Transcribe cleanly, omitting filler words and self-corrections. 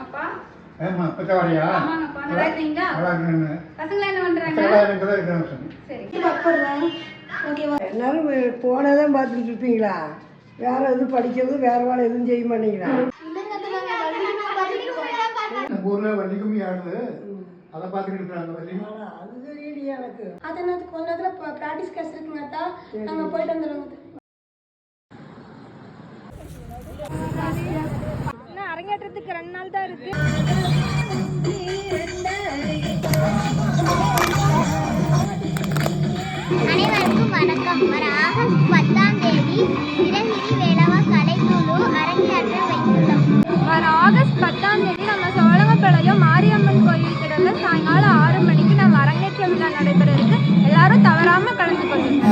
அப்பா ஏம்மா பச்சவாடியா? ஆமாங்கப்பா, நல்லா இருக்கீங்களா? நல்லா இருக்கேங்க. பசங்களா என்ன பண்றாங்க? பச்சவாடியா இருக்கிறாங்க சார். சரி. ஓகேவா? எல்லாரும் போனதான் பார்த்துட்டு இருப்பீங்களா? வேற எதுவும் படிக்கிறது வேற வேலை எதுவும் செய்ய மாட்டீங்களா? நம்ம ஊர்ல வள்ளி கும்மி ஆடுது, அதை பார்த்துட்டு இருக்கிறாங்க. வள்ளி அது தெரியலையே எனக்கு. அது என்ன கொஞ்ச நேரத்துல பிராக்டிஸ் கிளாஸ் இருக்குங்க அத்தா, நாங்க போயிட்டு வந்துடுவோம். அரங்கேற்றத்துக்கு 2 நாள் தான் இருக்கு. அனைவருக்கும் வணக்கம். வர ஆகஸ்ட் 10ஆம் தேதி சிரகிரி வேலவா கலைக்குழு அரங்கேற்ற வைத்துள்ளோம். வர ஆகஸ்ட் 10ஆம் தேதி நம்ம சோழங்கப்பாளையம் மாரியம்மன் கோயில் கிட்ட சாயங்காலம் 6 மணிக்கு நம்ம அரங்கேற்ற விழா நடைபெற இருக்கு. எல்லாரும் தவறாம கலந்து கொள்ளுங்க.